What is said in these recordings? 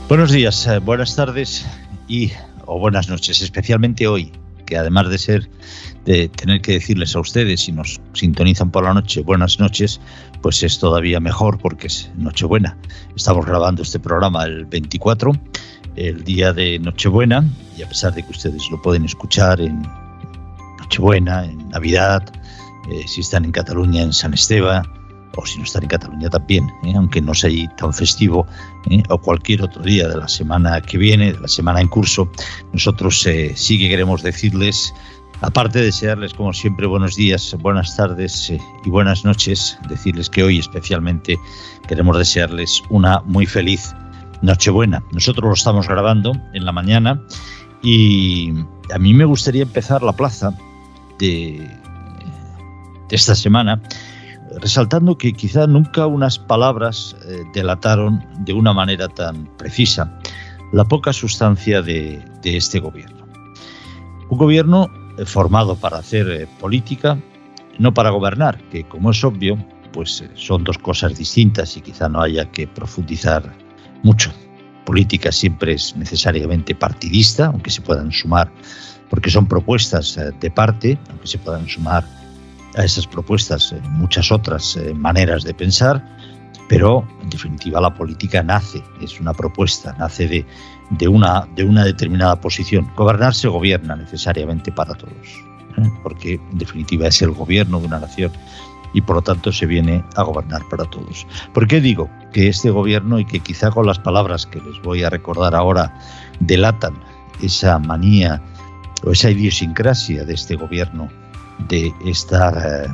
Buenos días, buenas tardes o buenas noches, especialmente hoy, que además de tener que decirles a ustedes si nos sintonizan por la noche, buenas noches, pues es todavía mejor porque es Nochebuena. Estamos grabando este programa el 24, el día de Nochebuena, y a pesar de que ustedes lo pueden escuchar en Nochebuena, en Navidad, si están en Cataluña, en San Esteban, o si no están en Cataluña también, aunque no sea ahí tan festivo, o cualquier otro día de la semana que viene, de la semana en curso, nosotros sí que queremos decirles, aparte de desearles como siempre buenos días, buenas tardes y buenas noches, decirles que hoy especialmente queremos desearles una muy feliz Nochebuena. Nosotros lo estamos grabando en la mañana y a mí me gustaría empezar la plaza de esta semana resaltando que quizá nunca unas palabras delataron de una manera tan precisa la poca sustancia de este gobierno. Un gobierno formado para hacer política, no para gobernar, que como es obvio, pues son dos cosas distintas y quizá no haya que profundizar mucho. Política siempre es necesariamente partidista, aunque se puedan sumar, porque son propuestas de parte, aunque se puedan sumar a esas propuestas muchas otras maneras de pensar, pero en definitiva la política es una propuesta, nace de una determinada posición. Gobernar se gobierna necesariamente para todos, porque en definitiva es el gobierno de una nación y por lo tanto se viene a gobernar para todos. ¿Por qué digo que este gobierno, y que quizá con las palabras que les voy a recordar ahora delatan esa manía o esa idiosincrasia de este gobierno de estar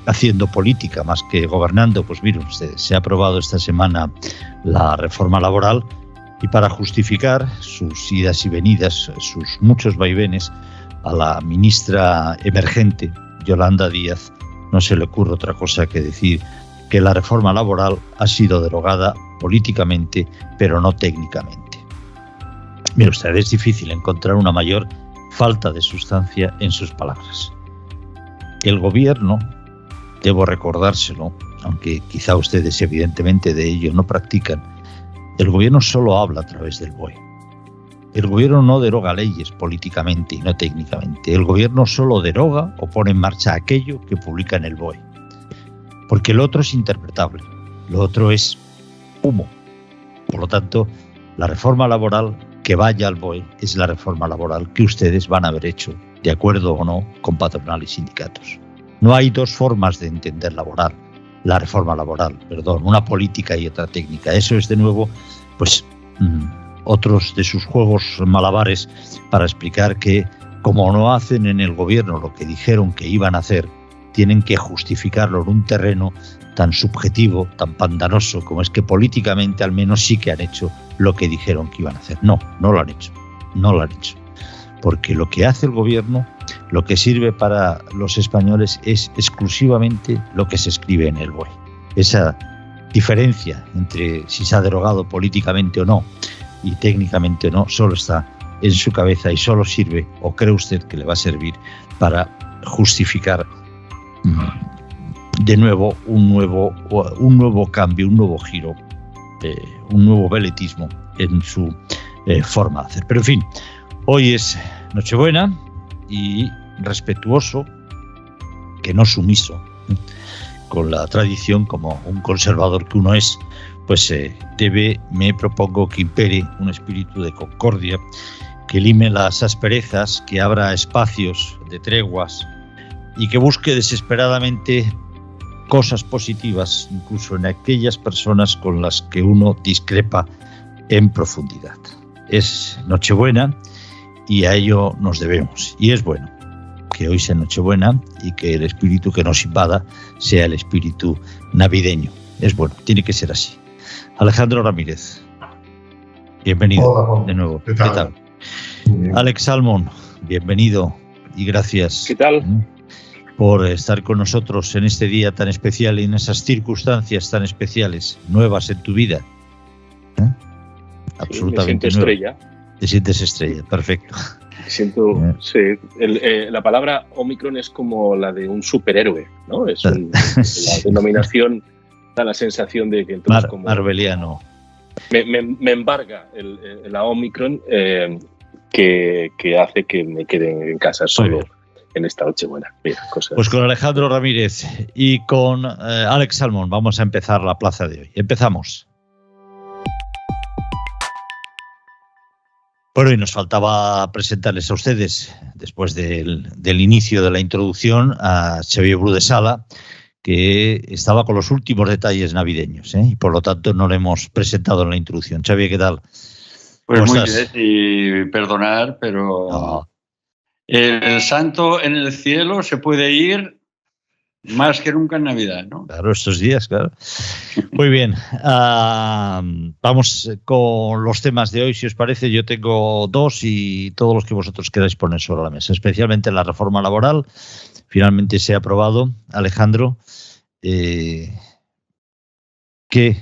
haciendo política más que gobernando? Pues miren ustedes, se ha aprobado esta semana la reforma laboral y para justificar sus idas y venidas, sus muchos vaivenes, a la ministra emergente, Yolanda Díaz, no se le ocurre otra cosa que decir que la reforma laboral ha sido derogada políticamente, pero no técnicamente. Mire usted, es difícil encontrar una mayor falta de sustancia en sus palabras. El gobierno, debo recordárselo, aunque quizá ustedes evidentemente de ello no practican, el gobierno solo habla a través del BOE. El gobierno no deroga leyes políticamente y no técnicamente. El gobierno solo deroga o pone en marcha aquello que publica en el BOE. Porque lo otro es interpretable, lo otro es humo. Por lo tanto, la reforma laboral que vaya al BOE es la reforma laboral que ustedes van a haber hecho, de acuerdo o no con patronal y sindicatos. No hay dos formas de entender la reforma laboral, una política y otra técnica. Eso es de nuevo, pues, otros de sus juegos malabares para explicar que, como no hacen en el gobierno lo que dijeron que iban a hacer, tienen que justificarlo en un terreno tan subjetivo, tan pantanoso, como es que políticamente al menos sí que han hecho lo que dijeron que iban a hacer. No lo han hecho. Porque lo que hace el gobierno, lo que sirve para los españoles es exclusivamente lo que se escribe en el BOE. Esa diferencia entre si se ha derogado políticamente o no y técnicamente o no, solo está en su cabeza y solo sirve, o cree usted que le va a servir, para justificar de nuevo un nuevo cambio, un nuevo giro, un nuevo veletismo en su forma de hacer. Pero en fin, hoy es Nochebuena y respetuoso, que no sumiso, con la tradición, como un conservador que uno es, pues me propongo que impere un espíritu de concordia, que lime las asperezas, que abra espacios de treguas y que busque desesperadamente cosas positivas, incluso en aquellas personas con las que uno discrepa en profundidad. Es Nochebuena y a ello nos debemos. Y es bueno que hoy sea Nochebuena y que el espíritu que nos invada sea el espíritu navideño. Es bueno, tiene que ser así. Alejandro Ramírez, bienvenido. Hola, de nuevo. ¿Qué tal? Alex Salmon, bienvenido y gracias. ¿Qué tal? Por estar con nosotros en este día tan especial y en esas circunstancias tan especiales, nuevas en tu vida. Absolutamente me siento estrella. Te sientes estrella, perfecto. Sí, la palabra Omicron es como la de un superhéroe, ¿no? La denominación da la sensación de que entonces como Marveliano. me embarga la Omicron que hace que me quede en casa solo en esta Nochebuena. Mira, cosas. Pues con Alejandro Ramírez y con Alex Salmón vamos a empezar la plaza de hoy. Empezamos. Bueno, y nos faltaba presentarles a ustedes, después del inicio de la introducción, a Xavier Bru de Sala, que estaba con los últimos detalles navideños, y por lo tanto no le hemos presentado en la introducción. Xavier, ¿qué tal? Pues muy bien, y perdonar, pero no. El santo en el cielo se puede ir más que nunca en Navidad, ¿no? Claro, estos días, claro. Muy bien. Vamos con los temas de hoy, si os parece. Yo tengo dos y todos los que vosotros queráis poner sobre la mesa, especialmente la reforma laboral. Finalmente se ha aprobado. Alejandro, ¿qué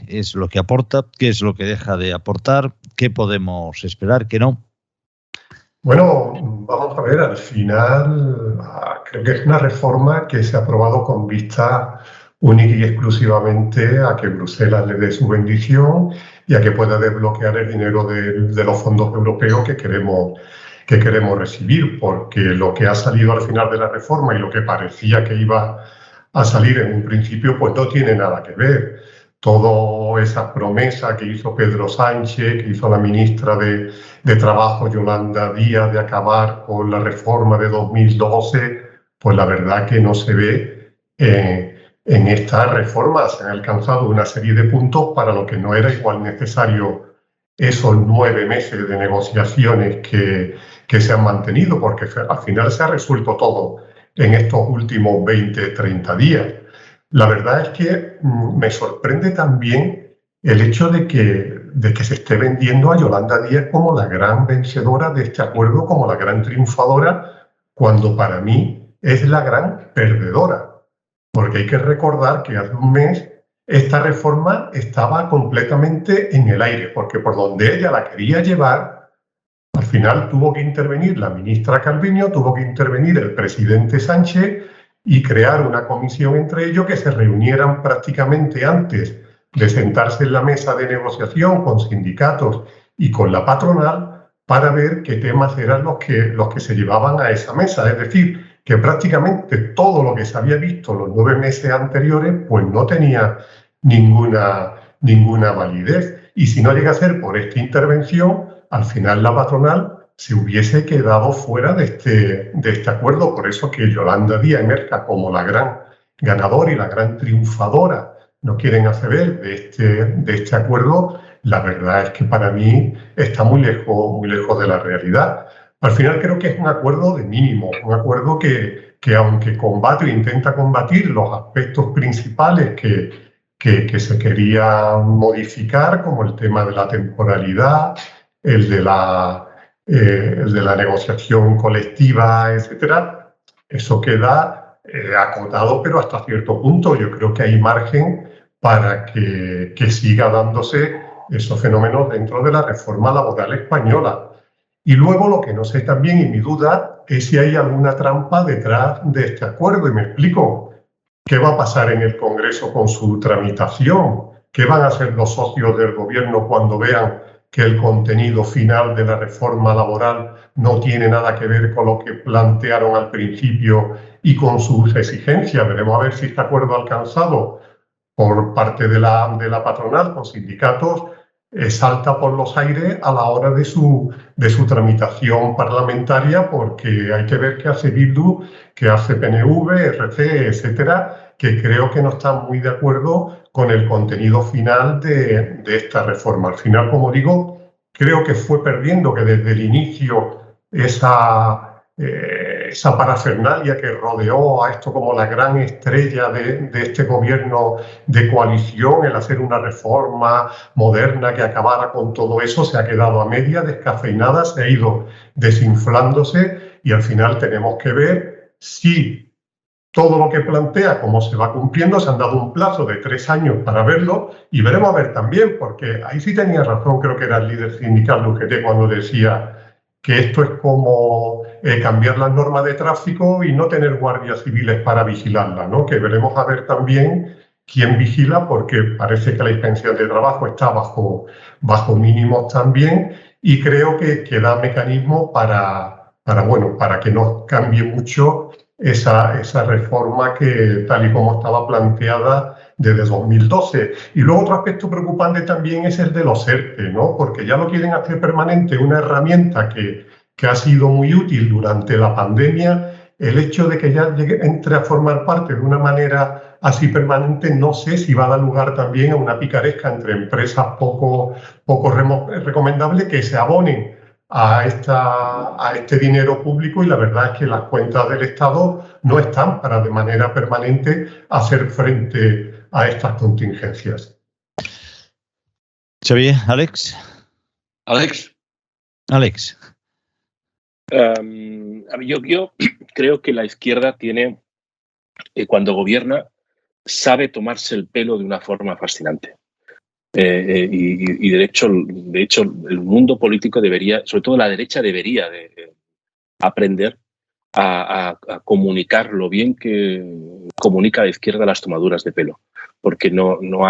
es lo que aporta? ¿Qué es lo que deja de aportar? ¿Qué podemos esperar? ¿Qué no? Bueno, vamos a ver, al final creo que es una reforma que se ha aprobado con vista única y exclusivamente a que Bruselas le dé su bendición y a que pueda desbloquear el dinero de los fondos europeos que queremos recibir, porque lo que ha salido al final de la reforma y lo que parecía que iba a salir en un principio, pues no tiene nada que ver. Toda esa promesa que hizo Pedro Sánchez, que hizo la ministra de Trabajo, Yolanda Díaz, de acabar con la reforma de 2012, pues la verdad que no se ve en esta reforma. Se han alcanzado una serie de puntos para lo que no era igual necesario esos 9 meses de negociaciones que se han mantenido, porque al final se ha resuelto todo en estos últimos 20-30 días. La verdad es que me sorprende también el hecho de que se esté vendiendo a Yolanda Díaz como la gran vencedora de este acuerdo, como la gran triunfadora, cuando para mí es la gran perdedora. Porque hay que recordar que hace un mes esta reforma estaba completamente en el aire, porque por donde ella la quería llevar, al final tuvo que intervenir la ministra Calviño, tuvo que intervenir el presidente Sánchez y crear una comisión entre ellos que se reunieran prácticamente antes de sentarse en la mesa de negociación con sindicatos y con la patronal para ver qué temas eran los que se llevaban a esa mesa. Es decir, que prácticamente todo lo que se había visto los 9 meses anteriores pues no tenía ninguna validez. Y si no llega a ser por esta intervención, al final la patronal se hubiese quedado fuera de este acuerdo. Por eso que Yolanda Díaz emerja como la gran ganadora y la gran triunfadora no quieren hacer de este acuerdo, la verdad es que para mí está muy lejos de la realidad. Al final creo que es un acuerdo de mínimo, un acuerdo que aunque combate o intenta combatir los aspectos principales que se querían modificar, como el tema de la temporalidad, el de la negociación colectiva, etcétera, eso queda acotado, pero hasta cierto punto. Yo creo que hay margen para que siga dándose esos fenómenos dentro de la reforma laboral española. Y luego lo que no sé también, y mi duda, es si hay alguna trampa detrás de este acuerdo. Y me explico. ¿Qué va a pasar en el Congreso con su tramitación? ¿Qué van a hacer los socios del gobierno cuando vean que el contenido final de la reforma laboral no tiene nada que ver con lo que plantearon al principio y con sus exigencias? Veremos a ver si este acuerdo alcanzado por parte de la patronal con sindicatos salta por los aires a la hora de su tramitación parlamentaria, porque hay que ver qué hace Bildu, qué hace PNV, RC, etcétera, que creo que no están muy de acuerdo con el contenido final de esta reforma. Al final, como digo, creo que fue perdiendo, que desde el inicio esa parafernalia que rodeó a esto como la gran estrella de este gobierno de coalición, el hacer una reforma moderna que acabara con todo eso, se ha quedado a media, descafeinada, se ha ido desinflándose, y al final tenemos que ver si todo lo que plantea, cómo se va cumpliendo. Se han dado un plazo de 3 años para verlo, y veremos a ver también, porque ahí sí tenía razón, creo que era el líder sindical de UGT cuando decía que esto es como cambiar las normas de tráfico y no tener guardias civiles para vigilarla, ¿no? Que veremos a ver también quién vigila, porque parece que la inspección de trabajo está bajo mínimos también, y creo que da mecanismo para que no cambie mucho esa reforma que tal y como estaba planteada desde 2012. Y luego otro aspecto preocupante también es el de los ERTE, ¿no? Porque ya lo quieren hacer permanente, una herramienta que ha sido muy útil durante la pandemia. El hecho de que ya entre a formar parte de una manera así permanente, no sé si va a dar lugar también a una picaresca entre empresas poco recomendables que se abonen a este dinero público, y la verdad es que las cuentas del Estado no están para de manera permanente hacer frente a estas contingencias. Xavier, Alex. Yo creo que la izquierda tiene, cuando gobierna, sabe tomarse el pelo de una forma fascinante. Y de hecho, el mundo político debería, sobre todo la derecha, debería de aprender a comunicar lo bien que comunica la izquierda las tomaduras de pelo, porque no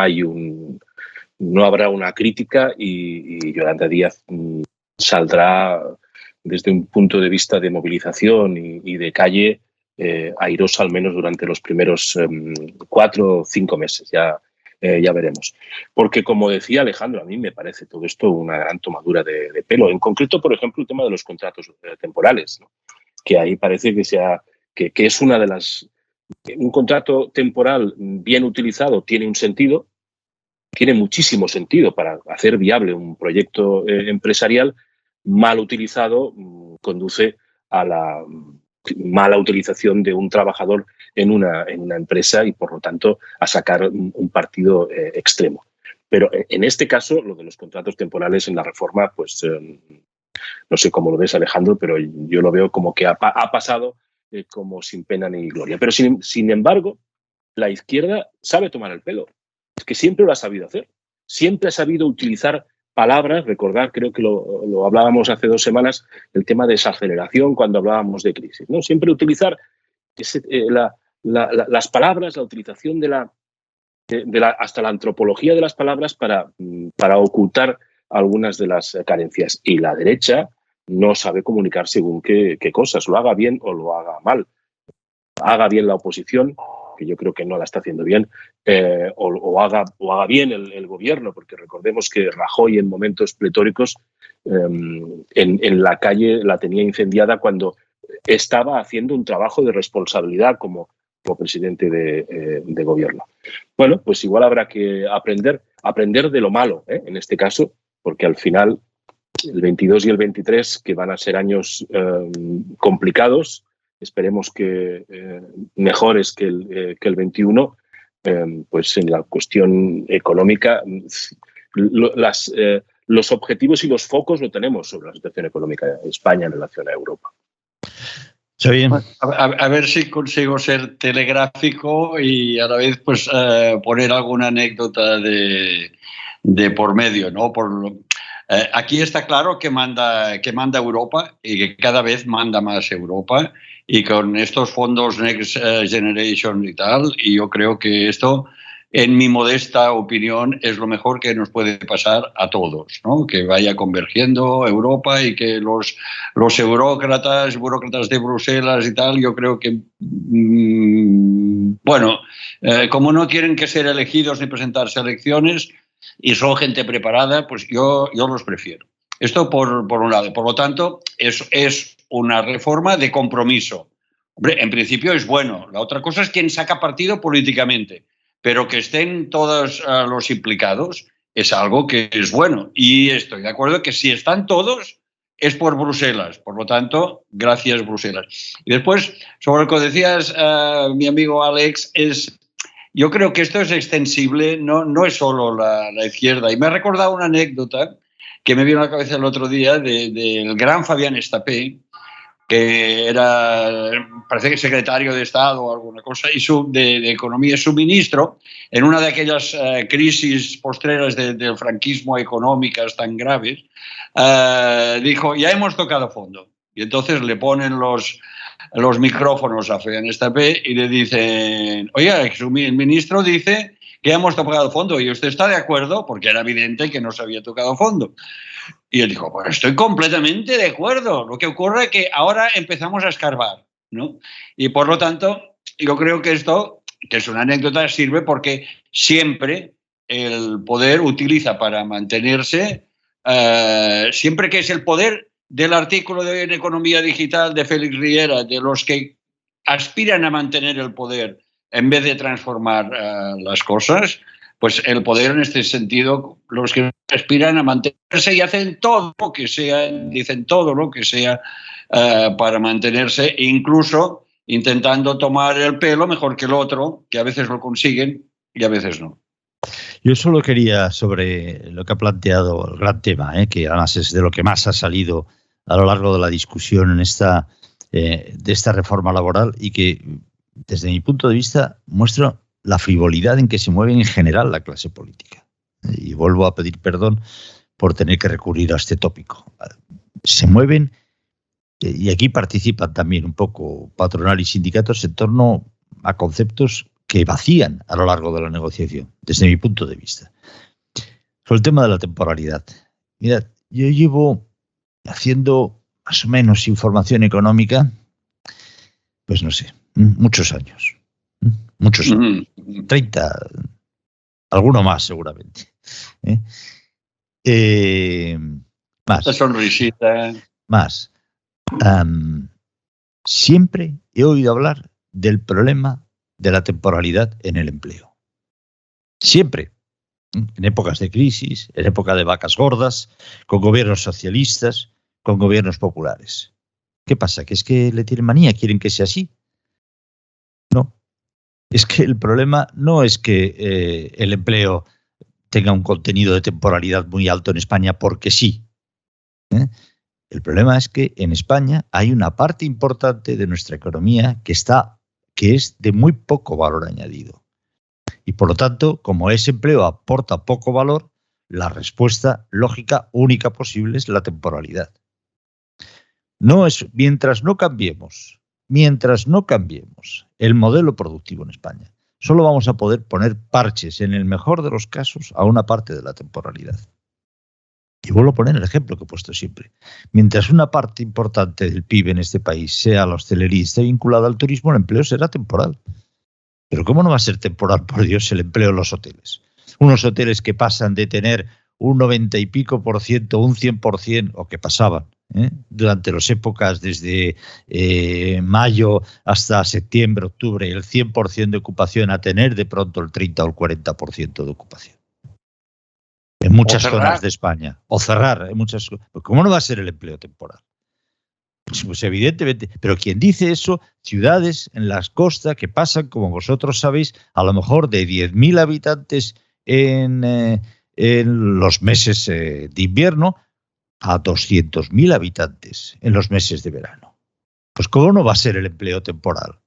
habrá una crítica y Yolanda Díaz saldrá desde un punto de vista de movilización y de calle airosa, al menos durante los primeros 4 o 5 meses. Ya veremos. Porque, como decía Alejandro, a mí me parece todo esto una gran tomadura de pelo. En concreto, por ejemplo, el tema de los contratos temporales, ¿no? Que ahí parece que es una de las... Un contrato temporal bien utilizado tiene un sentido, tiene muchísimo sentido para hacer viable un proyecto empresarial. Mal utilizado conduce a la mala utilización de un trabajador en una empresa y, por lo tanto, a sacar un partido extremo. Pero en este caso, lo de los contratos temporales en la reforma, pues no sé cómo lo ves, Alejandro, pero yo lo veo como que ha pasado como sin pena ni gloria. Pero, sin embargo, la izquierda sabe tomar el pelo. Es que siempre lo ha sabido hacer. Siempre ha sabido utilizar palabras. Recordar, creo que lo hablábamos hace 2 semanas, el tema de desaceleración cuando hablábamos de crisis, ¿no? Siempre utilizar las palabras, la utilización hasta la antropología de las palabras para ocultar algunas de las carencias. Y la derecha no sabe comunicar según qué cosas, lo haga bien o lo haga mal. Haga bien la oposición, que yo creo que no la está haciendo bien, o haga bien el gobierno, porque recordemos que Rajoy en momentos pletóricos en la calle la tenía incendiada cuando estaba haciendo un trabajo de responsabilidad como presidente de gobierno. Bueno, pues igual habrá que aprender de lo malo, en este caso, porque al final el 22 y el 23, que van a ser años complicados, esperemos que mejores que el 21, pues en la cuestión económica los objetivos y los focos lo tenemos sobre la situación económica de España en relación a Europa. A ver si consigo ser telegráfico y a la vez pues poner alguna anécdota de por medio, ¿no? Aquí está claro que manda Europa y que cada vez manda más Europa, y con estos fondos Next Generation y tal, y yo creo que esto, en mi modesta opinión, es lo mejor que nos puede pasar a todos, ¿no? Que vaya convergiendo Europa y que los burócratas de Bruselas y tal, yo creo que, como no tienen que ser elegidos ni presentarse a elecciones y son gente preparada, pues yo los prefiero. Esto por un lado. Por lo tanto, es una reforma de compromiso. Hombre, en principio es bueno. La otra cosa es quién saca partido políticamente. Pero que estén todos los implicados es algo que es bueno. Y estoy de acuerdo que si están todos es por Bruselas. Por lo tanto, gracias Bruselas. Y después, sobre lo que decías, mi amigo Alex, yo creo que esto es extensible, no es solo la izquierda. Y me ha recordado una anécdota que me vino a la cabeza el otro día del gran Fabián Estapé, que era, parece que secretario de Estado o alguna cosa, y de Economía, su ministro, en una de aquellas crisis postreras del franquismo económicas tan graves, dijo, ya hemos tocado fondo. Y entonces le ponen los micrófonos a Fabián Estapé y le dicen, oiga, el ministro dice que hemos tocado fondo. ¿Y usted está de acuerdo? Porque era evidente que no se había tocado fondo. Y él dijo, pues estoy completamente de acuerdo. Lo que ocurre es que ahora empezamos a escarbar, ¿no? Y por lo tanto, yo creo que esto, que es una anécdota, sirve porque siempre el poder utiliza para mantenerse, siempre que es el poder del artículo de en Economía Digital de Félix Riera, de los que aspiran a mantener el poder en vez de transformar las cosas, pues el poder en este sentido, los que aspiran a mantenerse y hacen todo lo que sea, dicen todo lo que sea para mantenerse, incluso intentando tomar el pelo mejor que el otro, que a veces lo consiguen y a veces no. Yo solo quería, sobre lo que ha planteado, el gran tema, que además es de lo que más ha salido a lo largo de la discusión en de esta reforma laboral y que, desde mi punto de vista, muestra la frivolidad en que se mueve en general la clase política. Y vuelvo a pedir perdón por tener que recurrir a este tópico. Se mueven, y aquí participan también un poco patronal y sindicatos, en torno a conceptos que vacían a lo largo de la negociación, desde mi punto de vista. Sobre el tema de la temporalidad. Mirad, yo llevo haciendo más o menos información económica, pues no sé, muchos años. Muchos años. 30, alguno más seguramente. Más. Esa sonrisita. Más. Siempre he oído hablar del problema de la temporalidad en el empleo. Siempre. En épocas de crisis, en época de vacas gordas, con gobiernos socialistas, con gobiernos populares. ¿Qué pasa? ¿Que es que le tienen manía? ¿Quieren que sea así? No. Es que el problema no es que el empleo tenga un contenido de temporalidad muy alto en España porque sí. El problema es que en España hay una parte importante de nuestra economía que es de muy poco valor añadido. Y por lo tanto, como ese empleo aporta poco valor, la respuesta lógica única posible es la temporalidad. Mientras no cambiemos el modelo productivo en España, solo vamos a poder poner parches, en el mejor de los casos, a una parte de la temporalidad. Y vuelvo a poner el ejemplo que he puesto siempre. Mientras una parte importante del PIB en este país sea la hostelería y esté vinculada al turismo, el empleo será temporal. Pero ¿cómo no va a ser temporal, por Dios, el empleo en los hoteles? Unos hoteles que pasan de tener un 90 y pico por ciento, un 100%, o que pasaban durante las épocas desde mayo hasta septiembre, octubre, el 100% de ocupación, a tener de pronto el 30 o el 40% de ocupación. En muchas zonas de España. O cerrar en muchas. ¿Cómo no va a ser el empleo temporal? Pues evidentemente. Pero quien dice eso, ciudades en las costas que pasan, como vosotros sabéis, a lo mejor de 10.000 habitantes en los meses de invierno a 200.000 habitantes en los meses de verano. Pues ¿cómo no va a ser el empleo temporal?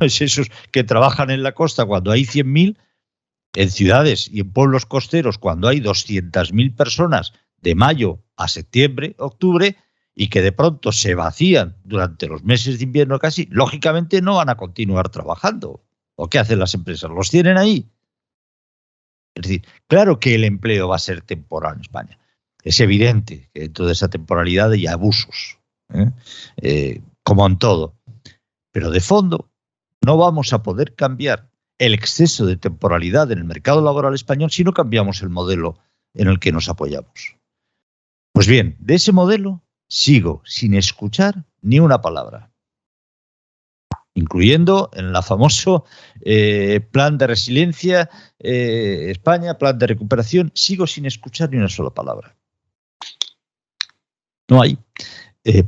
Es esos que trabajan en la costa cuando hay 100.000, en ciudades y en pueblos costeros cuando hay 200.000 personas de mayo a septiembre, octubre, y que de pronto se vacían durante los meses de invierno casi, lógicamente no van a continuar trabajando. ¿O qué hacen las empresas? ¿Los tienen ahí? Es decir, claro que el empleo va a ser temporal en España. Es evidente que dentro de esa temporalidad hay abusos, como en todo. Pero de fondo no vamos a poder cambiar el exceso de temporalidad en el mercado laboral español si no cambiamos el modelo en el que nos apoyamos. Pues bien, de ese modelo sigo sin escuchar ni una palabra, incluyendo en el famoso plan de resiliencia España, plan de recuperación, sigo sin escuchar ni una sola palabra. No hay.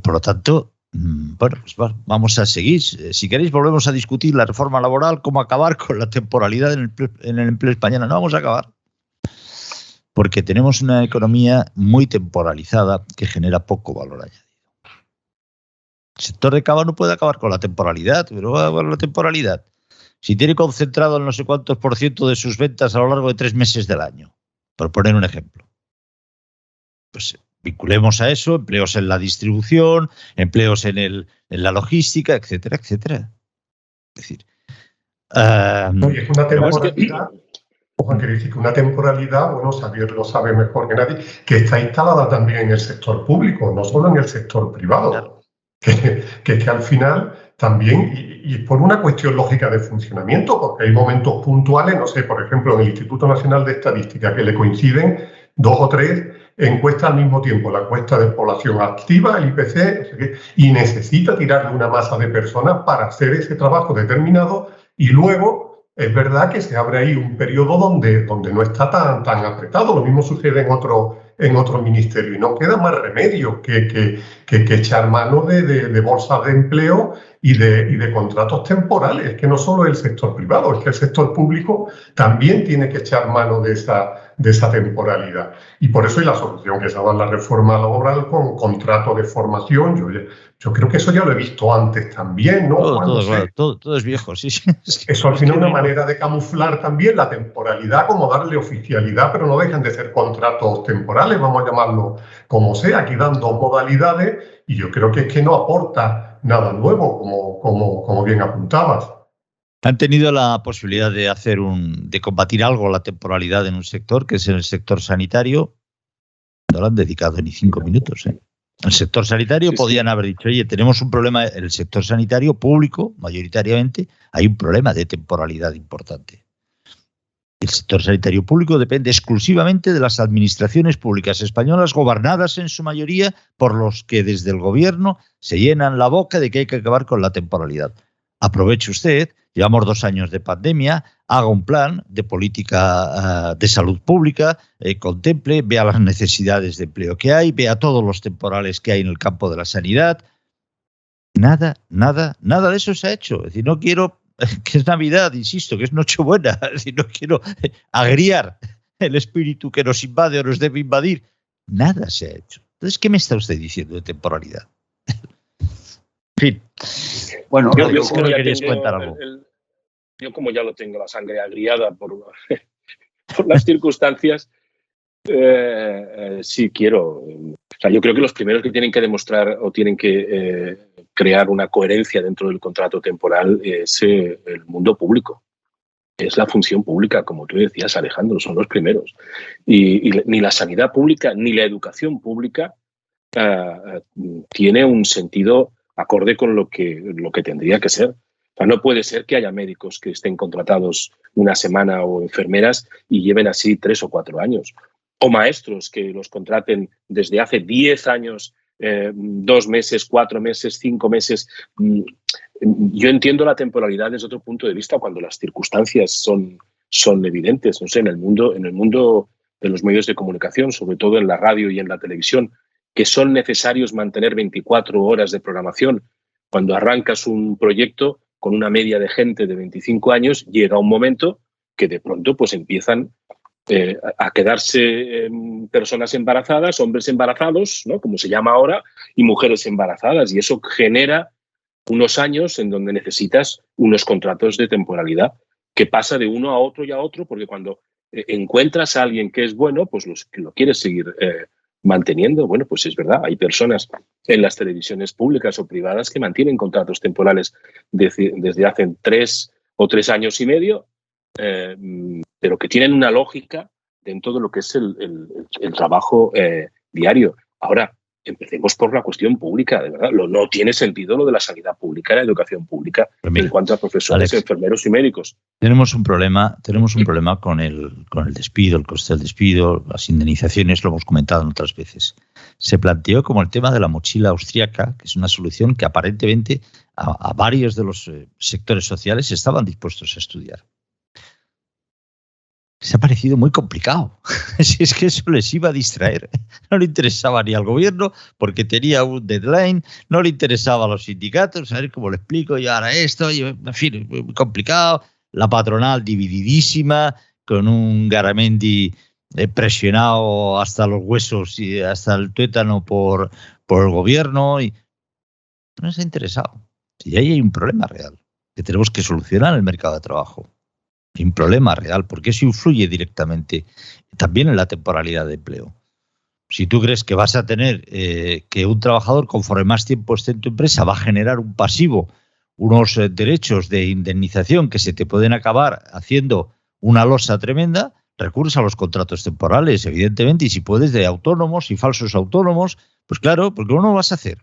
Por lo tanto, bueno, pues vamos a seguir. Si queréis, volvemos a discutir la reforma laboral, cómo acabar con la temporalidad en el empleo español. No vamos a acabar. Porque tenemos una economía muy temporalizada que genera poco valor añadido. El sector de cava no puede acabar con la temporalidad, pero va a acabar la temporalidad. Si tiene concentrado el no sé cuántos % de sus ventas a lo largo de 3 meses del año, por poner un ejemplo, pues vinculemos a eso empleos en la distribución, empleos en la logística, etcétera, etcétera. Es decir, Y es una temporalidad, Juan, quiere decir que una temporalidad, bueno, Xavier lo sabe mejor que nadie, que está instalada también en el sector público, no solo en el sector privado. Que al final también, y por una cuestión lógica de funcionamiento, porque hay momentos puntuales, no sé, por ejemplo, en el Instituto Nacional de Estadística, que le coinciden 2 o 3 encuestas al mismo tiempo, la encuesta de población activa, el IPC, no sé qué, y necesita tirarle una masa de personas para hacer ese trabajo determinado, y luego es verdad que se abre ahí un periodo donde no está tan apretado. Lo mismo sucede en otro ministerio, y no queda más remedio que echar mano de bolsas de empleo y de contratos temporales. Es que no solo el sector privado, es que el sector público también tiene que echar mano de esa temporalidad. Y por eso hay la solución que se ha dado en la reforma laboral con contrato de formación. Yo creo que eso ya lo he visto antes también, ¿no? Todo es viejo, sí. Eso al final es una manera de camuflar también la temporalidad, como darle oficialidad, pero no dejan de ser contratos temporales, vamos a llamarlo como sea. Aquí dan 2 modalidades y yo creo que es que no aporta nada nuevo, como bien apuntabas. Han tenido la posibilidad de combatir algo la temporalidad en un sector, que es en el sector sanitario. No lo han dedicado ni 5 minutos, ¿eh? El sector sanitario podían haber dicho, oye, tenemos un problema en el sector sanitario público, mayoritariamente, hay un problema de temporalidad importante. El sector sanitario público depende exclusivamente de las administraciones públicas españolas, gobernadas en su mayoría por los que desde el gobierno se llenan la boca de que hay que acabar con la temporalidad. Aproveche usted, llevamos 2 años de pandemia, haga un plan de política de salud pública, contemple, vea las necesidades de empleo que hay, vea todos los temporales que hay en el campo de la sanidad. Nada de eso se ha hecho. Es decir, no quiero, que es Navidad, insisto, que es Nochebuena, es decir, no quiero agriar el espíritu que nos invade o nos debe invadir. Nada se ha hecho. Entonces, ¿qué me está usted diciendo de temporalidad? En fin. Bueno, yo como ya lo tengo la sangre agriada por las circunstancias, sí quiero. O sea, yo creo que los primeros que tienen que demostrar o tienen que crear una coherencia dentro del contrato temporal es el mundo público. Es la función pública, como tú decías, Alejandro, son los primeros. Y ni la sanidad pública ni la educación pública tiene un sentido acorde con lo que tendría que ser. O sea, no puede ser que haya médicos que estén contratados una semana o enfermeras y lleven así 3 o 4 años. O maestros que los contraten desde hace 10 años, 2 meses, 4 meses, 5 meses. Yo entiendo la temporalidad desde otro punto de vista cuando las circunstancias son evidentes. No sé, en el mundo de los medios de comunicación, sobre todo en la radio y en la televisión, que son necesarios mantener 24 horas de programación. Cuando arrancas un proyecto con una media de gente de 25 años, llega un momento que de pronto pues empiezan a quedarse personas embarazadas, hombres embarazados, ¿no?, como se llama ahora, y mujeres embarazadas. Y eso genera unos años en donde necesitas unos contratos de temporalidad que pasa de uno a otro y a otro, porque cuando encuentras a alguien que es bueno, pues lo quieres seguir manteniendo. Bueno, pues es verdad, hay personas en las televisiones públicas o privadas que mantienen contratos temporales desde hace 3 o 3 años y medio, pero que tienen una lógica dentro de lo que es el trabajo diario. Ahora, empecemos por la cuestión pública, de verdad. No tiene sentido lo de la sanidad pública y la educación pública en cuanto a profesores, Alex, enfermeros y médicos. Tenemos un problema con el despido, el coste del despido, las indemnizaciones, lo hemos comentado en otras veces. Se planteó como el tema de la mochila austríaca, que es una solución que aparentemente a varios de los sectores sociales estaban dispuestos a estudiar. Les ha parecido muy complicado. Si es que eso les iba a distraer. No le interesaba ni al gobierno porque tenía un deadline, no le interesaba a los sindicatos, a ver cómo le explico, y ahora esto, y, en fin, muy complicado. La patronal divididísima, con un Garamendi presionado hasta los huesos y hasta el tuétano por el gobierno. Y no les ha interesado. Y ahí hay un problema real que tenemos que solucionar en el mercado de trabajo. Hay un problema real, porque eso influye directamente también en la temporalidad de empleo. Si tú crees que vas a tener que un trabajador, conforme más tiempo esté en tu empresa, va a generar un pasivo unos derechos de indemnización que se te pueden acabar haciendo una losa tremenda, recurres a los contratos temporales, evidentemente, y si puedes de autónomos y falsos autónomos, pues claro, porque no lo vas a hacer.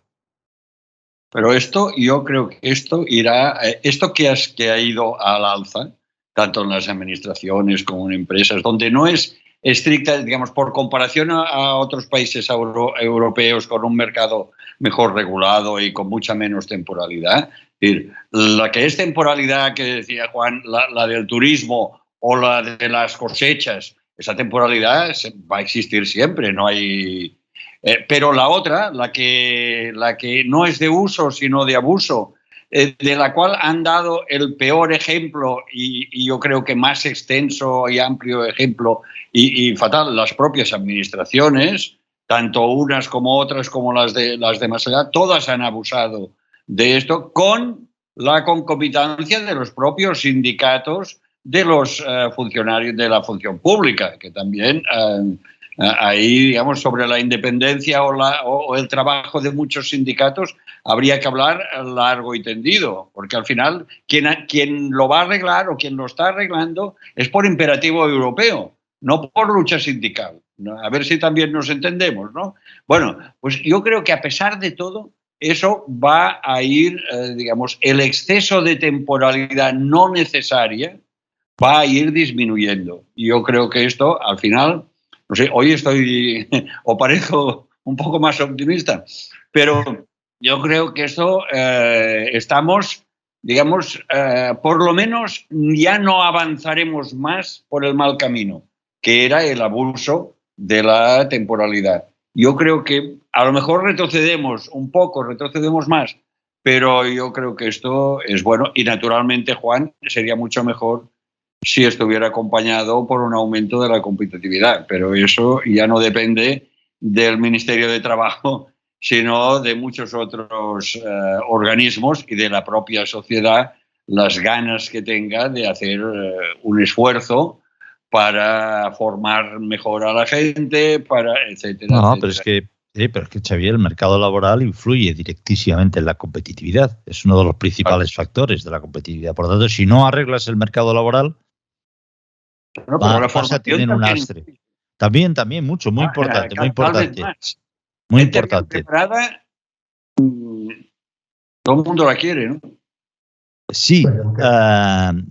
Pero yo creo que esto que ha ido al alza, tanto en las administraciones como en empresas, donde no es estricta, digamos, por comparación a otros países europeos con un mercado mejor regulado y con mucha menos temporalidad. Es decir, la que es temporalidad, que decía Juan, la del turismo o la de las cosechas, esa temporalidad va a existir siempre, no hay... pero la otra, la que no es de uso sino de abuso, de la cual han dado el peor ejemplo y yo creo que más extenso y amplio ejemplo y fatal las propias administraciones, tanto unas como otras como las de más allá, todas han abusado de esto con la concomitancia de los propios sindicatos de los funcionarios de la función pública, que también ahí, digamos, sobre la independencia o el trabajo de muchos sindicatos habría que hablar largo y tendido, porque al final quien lo va a arreglar o quien lo está arreglando es por imperativo europeo, no por lucha sindical. A ver si también nos entendemos, ¿no? Bueno, pues yo creo que a pesar de todo, eso va a ir, digamos, el exceso de temporalidad no necesaria va a ir disminuyendo. Y yo creo que esto, al final, no sé, hoy estoy o parezco un poco más optimista, pero yo creo que esto estamos, digamos, por lo menos ya no avanzaremos más por el mal camino, que era el abuso de la temporalidad. Yo creo que a lo mejor retrocedemos un poco, retrocedemos más, pero yo creo que esto es bueno y naturalmente, Juan, sería mucho mejor si estuviera acompañado por un aumento de la competitividad, pero eso ya no depende del Ministerio de Trabajo, sino de muchos otros organismos y de la propia sociedad, las ganas que tenga de hacer un esfuerzo para formar mejor a la gente, para etcétera. No, etcétera. Pero es que, Xavier, el mercado laboral influye directísimamente en la competitividad. Es uno de los principales factores de la competitividad. Por lo tanto, si no arreglas el mercado laboral, vas a tener un lastre. También, mucho, muy importante, muy importante. Muy importante. Todo el mundo la quiere, ¿no? Sí,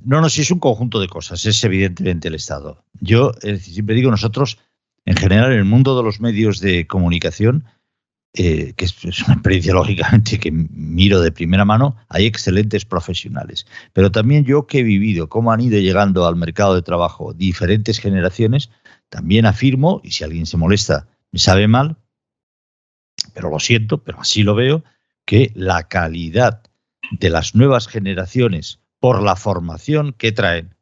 no, sí es un conjunto de cosas, es evidentemente el Estado. Yo siempre digo, nosotros, en general, en el mundo de los medios de comunicación, que es una experiencia lógicamente que miro de primera mano, hay excelentes profesionales. Pero también yo que he vivido cómo han ido llegando al mercado de trabajo diferentes generaciones, también afirmo, y si alguien se molesta me sabe mal, pero lo siento, pero así lo veo, que la calidad de las nuevas generaciones por la formación que traen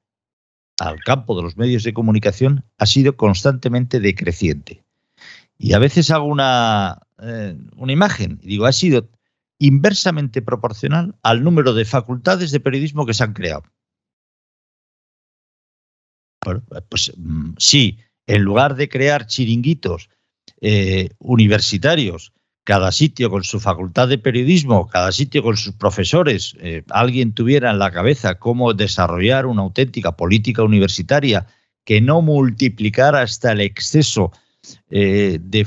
al campo de los medios de comunicación ha sido constantemente decreciente. Y a veces hago una imagen y digo, ha sido inversamente proporcional al número de facultades de periodismo que se han creado. Bueno, pues sí, en lugar de crear chiringuitos universitarios, cada sitio con su facultad de periodismo, cada sitio con sus profesores, alguien tuviera en la cabeza cómo desarrollar una auténtica política universitaria que no multiplicara hasta el exceso de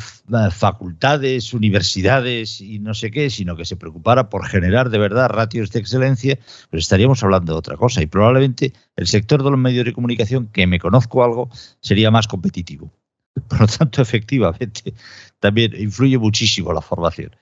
facultades, universidades y no sé qué, sino que se preocupara por generar de verdad ratios de excelencia, pues estaríamos hablando de otra cosa. Y probablemente el sector de los medios de comunicación, que me conozco algo, sería más competitivo. Por lo tanto, efectivamente, también influye muchísimo la formación.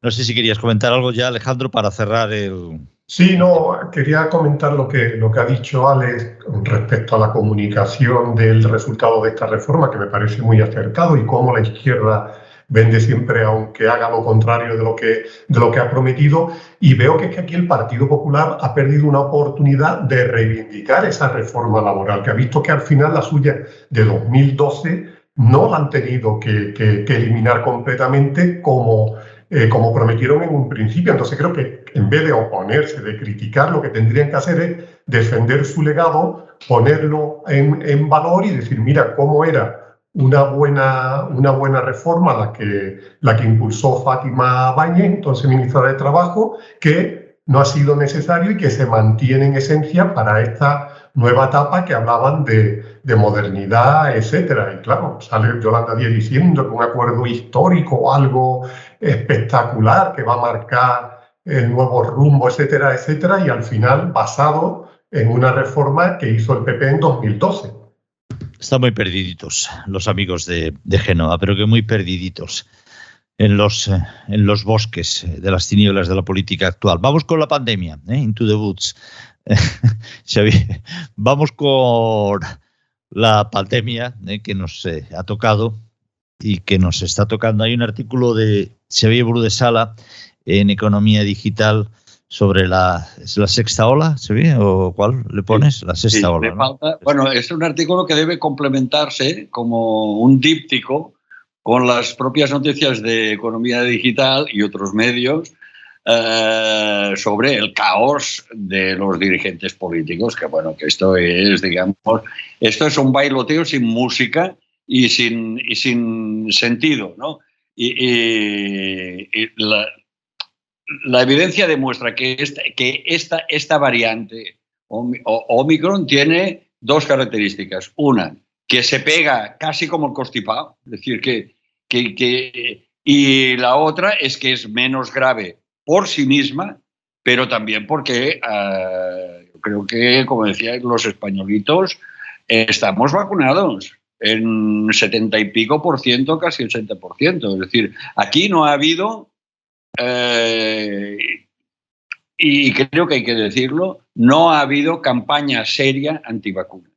No sé si querías comentar algo ya, Alejandro, para cerrar el... Sí, no, quería comentar lo que ha dicho Alex respecto a la comunicación del resultado de esta reforma, que me parece muy acertado, y cómo la izquierda vende siempre, aunque haga lo contrario de lo que ha prometido. Y veo que es que aquí el Partido Popular ha perdido una oportunidad de reivindicar esa reforma laboral, que ha visto que al final la suya de 2012 no la han tenido que eliminar completamente como prometieron en un principio. Entonces creo que en vez de oponerse, de criticar, lo que tendrían que hacer es defender su legado, ponerlo en valor y decir, mira, cómo era una buena reforma la que impulsó Fátima Báñez, entonces ministra de Trabajo, que no ha sido necesario y que se mantiene en esencia para esta nueva etapa que hablaban de modernidad, etcétera. Y claro, sale Yolanda Díaz diciendo que un acuerdo histórico o algo espectacular que va a marcar el nuevo rumbo, etcétera, etcétera, y al final basado en una reforma que hizo el PP en 2012. Están muy perdiditos los amigos de Génova, pero que muy perdiditos en los bosques de las tinieblas de la política actual. Vamos con la pandemia, Into the Woods. Xavier, vamos con la pandemia que nos ha tocado y que nos está tocando. Hay un artículo de Xavier Bru de Sala en Economía Digital sobre la sexta ola, ¿Xavier? ¿O cuál le pones? La sexta ola, ¿no? Falta, bueno, es un artículo que debe complementarse como un díptico con las propias noticias de Economía Digital y otros medios sobre el caos de los dirigentes políticos, que bueno, que esto es, digamos, esto es un bailoteo sin música y sin sentido, ¿no? Y la evidencia demuestra que esta variante Omicron tiene dos características. Una, que se pega casi como el constipado, es decir, y la otra es que es menos grave por sí misma, pero también porque yo creo que, como decían los españolitos, estamos vacunados en 70 y pico por ciento, casi 80%. Es decir, aquí no ha habido, y creo que hay que decirlo, no ha habido campaña seria antivacunas.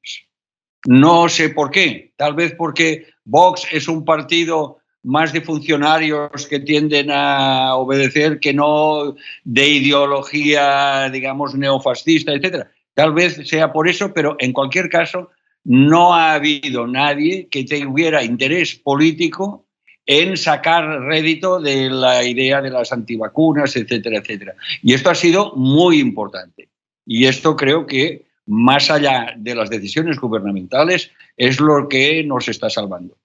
No sé por qué, tal vez porque Vox es un partido más de funcionarios que tienden a obedecer que no de ideología, digamos, neofascista, etc. Tal vez sea por eso, pero en cualquier caso no ha habido nadie que tuviera interés político en sacar rédito de la idea de las antivacunas, etcétera, etcétera. Y esto ha sido muy importante. Y esto creo que, más allá de las decisiones gubernamentales, es lo que nos está salvando.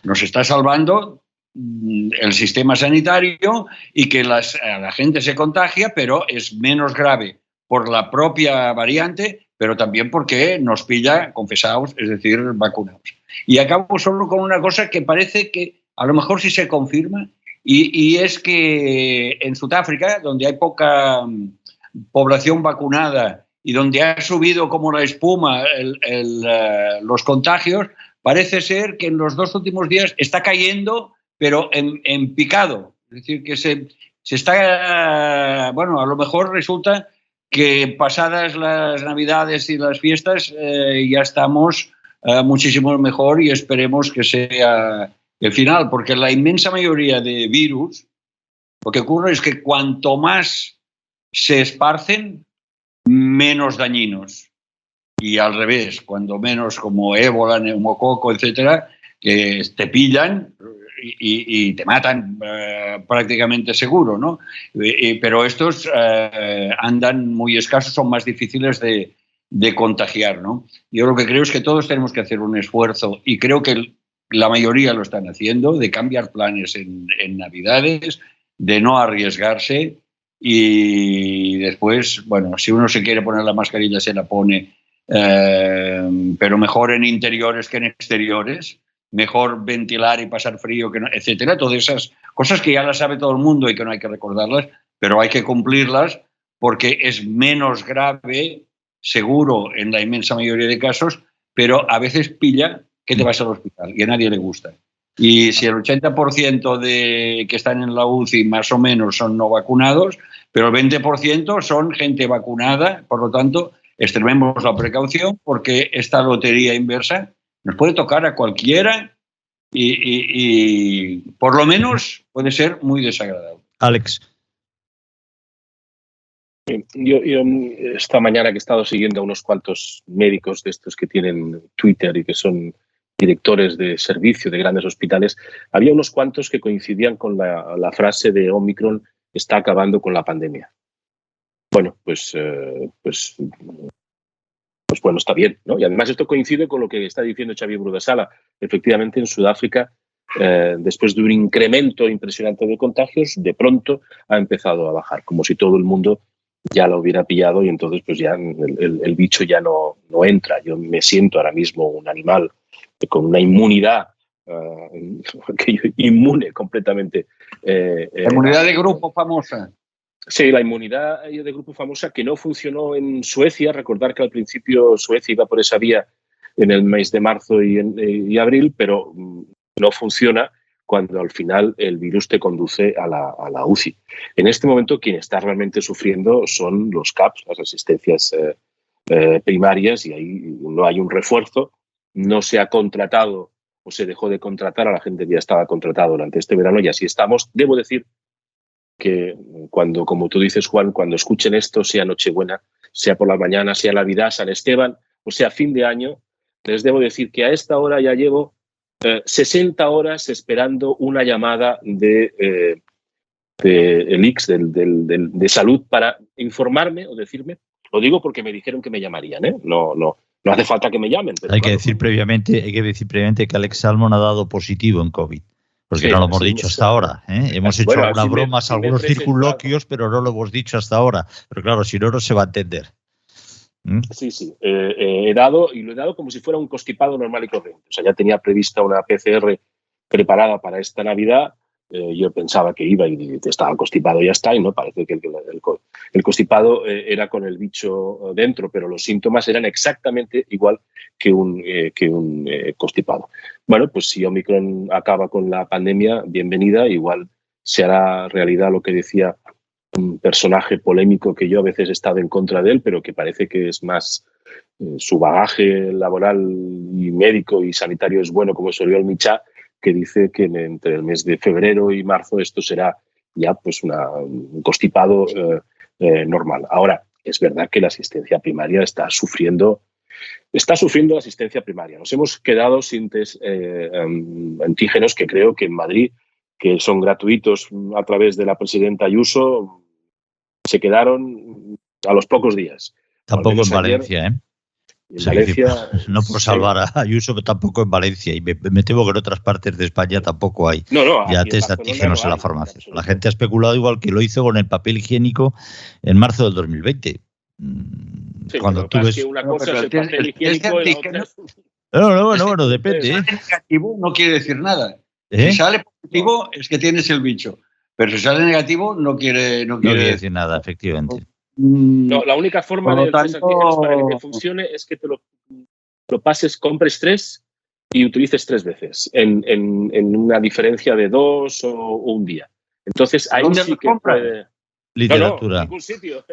Nos está salvando el sistema sanitario y que la gente se contagia, pero es menos grave por la propia variante, pero también porque nos pilla confesados, es decir, vacunados. Y acabo solo con una cosa que parece que a lo mejor sí se confirma, y es que en Sudáfrica, donde hay poca población vacunada y donde ha subido como la espuma los contagios, parece ser que en los 2 últimos días está cayendo, pero en picado. Es decir, que se está... Bueno, a lo mejor resulta que pasadas las Navidades y las fiestas ya estamos muchísimo mejor, y esperemos que sea el final, porque la inmensa mayoría de virus, lo que ocurre es que cuanto más se esparcen, menos dañinos. Y al revés, cuando menos, como ébola, neumococo, etcétera, que te pillan y te matan prácticamente seguro, ¿no? Pero estos andan muy escasos, son más difíciles de contagiar, ¿no? Yo lo que creo es que todos tenemos que hacer un esfuerzo, y creo que la mayoría lo están haciendo, de cambiar planes en Navidades, de no arriesgarse, y después, bueno, si uno se quiere poner la mascarilla, se la pone, pero mejor en interiores que en exteriores, mejor ventilar y pasar frío, que no, etcétera. Todas esas cosas que ya las sabe todo el mundo y que no hay que recordarlas, pero hay que cumplirlas, porque es menos grave, seguro, en la inmensa mayoría de casos, pero a veces pilla que te vas al hospital y a nadie le gusta. Y si el 80% de que están en la UCI más o menos son no vacunados, pero el 20% son gente vacunada, por lo tanto, extrememos la precaución, porque esta lotería inversa nos puede tocar a cualquiera y por lo menos puede ser muy desagradable. Alex. Yo esta mañana que he estado siguiendo a unos cuantos médicos de estos que tienen Twitter y que son directores de servicio de grandes hospitales, había unos cuantos que coincidían con la frase de Omicron está acabando con la pandemia. Bueno, pues bueno, está bien, ¿no? Y además esto coincide con lo que está diciendo Xavier Bru de Sala. Efectivamente, en Sudáfrica, después de un incremento impresionante de contagios, de pronto ha empezado a bajar, como si todo el mundo ya lo hubiera pillado y entonces pues ya el bicho ya no entra. Yo me siento ahora mismo un animal con una inmunidad inmune completamente. La inmunidad de grupo famosa. Sí, la inmunidad de grupo famosa que no funcionó en Suecia. Recordar que al principio Suecia iba por esa vía en el mes de marzo y abril, pero no funciona cuando al final el virus te conduce a la UCI. En este momento quien está realmente sufriendo son los CAPs, las asistencias primarias, y ahí no hay un refuerzo, no se ha contratado o se dejó de contratar a la gente que ya estaba contratada durante este verano y así estamos. Debo decir que cuando, como tú dices, Juan, cuando escuchen esto, sea Nochebuena, sea por la mañana, sea Navidad, San Esteban, o sea fin de año, les debo decir que a esta hora ya llevo 60 horas esperando una llamada de el IX, de salud, para informarme o decirme. Lo digo porque me dijeron que me llamarían, ¿eh? No hace falta que me llamen. Pero hay que decir previamente que Alex Salmond ha dado positivo en COVID. Porque sí, no lo hemos dicho hasta ahora. Hemos hecho algunas bromas, algunos circunloquios, pero no lo hemos dicho hasta ahora. Pero claro, si no se va a entender. Sí. He dado, y lo he dado como si fuera un constipado normal y corriente. O sea, ya tenía prevista una PCR preparada para esta Navidad. Yo pensaba que iba y estaba constipado y ya está, y no, parece que el constipado era con el bicho dentro, pero los síntomas eran exactamente igual que un constipado. Bueno, pues si Omicron acaba con la pandemia, bienvenida, igual se hará realidad lo que decía un personaje polémico que yo a veces he estado en contra de él, pero que parece que es más su bagaje laboral y médico y sanitario es bueno, como es Oriol Michá, que dice que entre el mes de febrero y marzo esto será ya pues un constipado normal. Ahora, es verdad que la asistencia primaria está sufriendo la asistencia primaria. Nos hemos quedado sin test antígenos que creo que en Madrid, que son gratuitos a través de la presidenta Ayuso, se quedaron a los pocos días. Tampoco en Valencia, ¿eh? En Valencia, no por salvar a Ayuso, pero tampoco en Valencia. Y me temo que en otras partes de España tampoco hay ya test antígenos en la farmacia. La gente ha especulado igual que lo hizo con el papel higiénico en marzo del 2020. Sí, cuando tú ves... que una cosa es el papel higiénico y la otra... Bueno, depende. Si sale negativo no quiere decir nada. Si sale positivo es que tienes el bicho. Pero si sale negativo no quiere decir nada, efectivamente. No, la única forma de test antígenos para que funcione es que te lo pases, compres 3 y utilices 3 veces en una diferencia de 2 o un día. Entonces ahí sí que puede... Literatura. No, en ningún sitio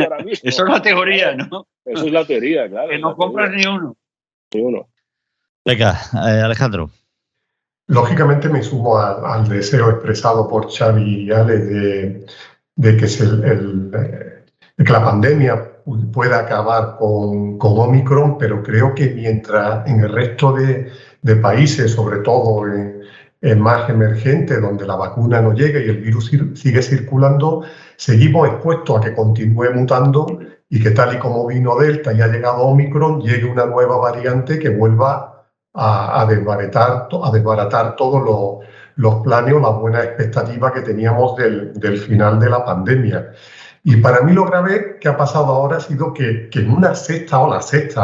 ahora mismo. Eso es la teoría, ¿no? Eso es la teoría, claro. Que no compras ni uno. Ni uno. Venga, Alejandro. Lógicamente me sumo al deseo expresado por Xavi y Ale de que la pandemia pueda acabar con Omicron, pero creo que mientras en el resto de países, sobre todo en más emergentes, donde la vacuna no llega y el virus sigue circulando, seguimos expuestos a que continúe mutando y que tal y como vino Delta y ha llegado Omicron, llegue una nueva variante que vuelva a desbaratar todos los planes o la buena expectativa que teníamos del final de la pandemia. Y para mí lo grave que ha pasado ahora ha sido que en una sexta ola,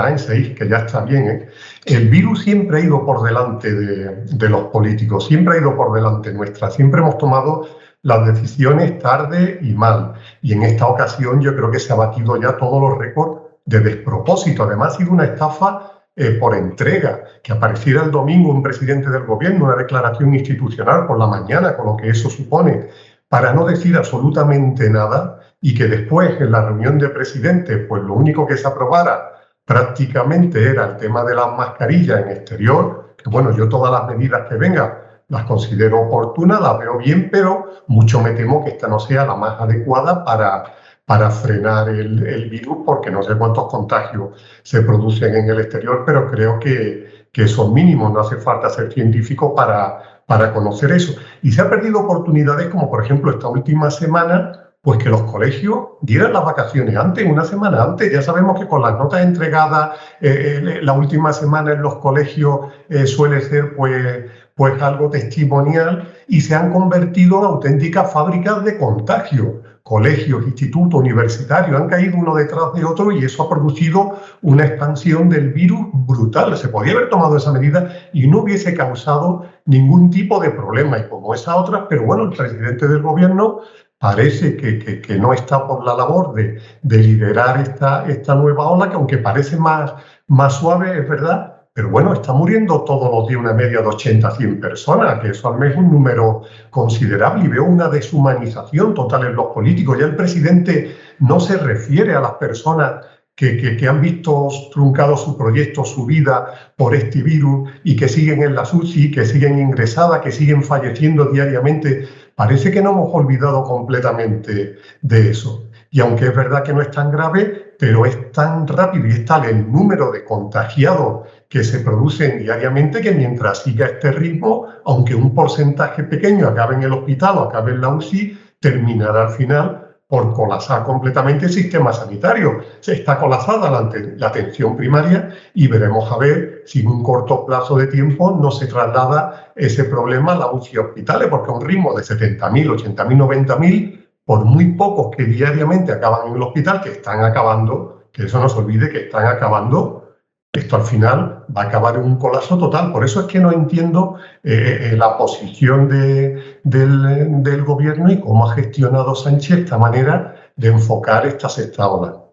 en 6, que ya está bien, el virus siempre ha ido por delante de los políticos, siempre ha ido por delante nuestra, siempre hemos tomado las decisiones tarde y mal. Y en esta ocasión yo creo que se ha batido ya todos los récords de despropósito. Además ha sido una estafa por entrega, que apareciera el domingo un presidente del gobierno, una declaración institucional por la mañana, con lo que eso supone, para no decir absolutamente nada, y que después en la reunión de presidentes, pues lo único que se aprobara prácticamente era el tema de las mascarillas en exterior, que bueno, yo todas las medidas que vengan las considero oportunas, las veo bien, pero mucho me temo que esta no sea la más adecuada para frenar el virus, porque no sé cuántos contagios se producen en el exterior, pero creo que son mínimos, no hace falta ser científico para conocer eso. Y se han perdido oportunidades como, por ejemplo, esta última semana, pues que los colegios dieran las vacaciones antes, una semana antes. Ya sabemos que con las notas entregadas la última semana en los colegios suele ser pues algo testimonial, y se han convertido en auténticas fábricas de contagio, colegios, institutos, universitarios, han caído uno detrás de otro y eso ha producido una expansión del virus brutal. Se podía haber tomado esa medida y no hubiese causado ningún tipo de problema. Y como esas otras, pero bueno, el presidente del gobierno parece que no está por la labor de liderar esta nueva ola, que aunque parece más suave, es verdad, pero bueno, está muriendo todos los días una media de 80 a 100 personas, que eso al mes es un número considerable, y veo una deshumanización total en los políticos. Ya el presidente no se refiere a las personas que han visto truncado su proyecto, su vida por este virus y que siguen en la UCI, que siguen ingresadas, que siguen falleciendo diariamente. Parece que no hemos olvidado completamente de eso. Y aunque es verdad que no es tan grave, pero es tan rápido y es tal el número de contagiados que se producen diariamente que mientras siga este ritmo, aunque un porcentaje pequeño acabe en el hospital o acabe en la UCI, terminará al final por colapsar completamente el sistema sanitario. Se está colapsada la atención primaria y veremos a ver si en un corto plazo de tiempo no se traslada ese problema a la UCI hospitales, porque a un ritmo de 70.000, 80.000, 90.000, por muy pocos que diariamente acaban en el hospital, que están acabando, que eso no se olvide que están acabando, esto al final va a acabar en un colapso total. Por eso es que no entiendo la posición del gobierno y cómo ha gestionado Sánchez esta manera de enfocar esta sexta ola.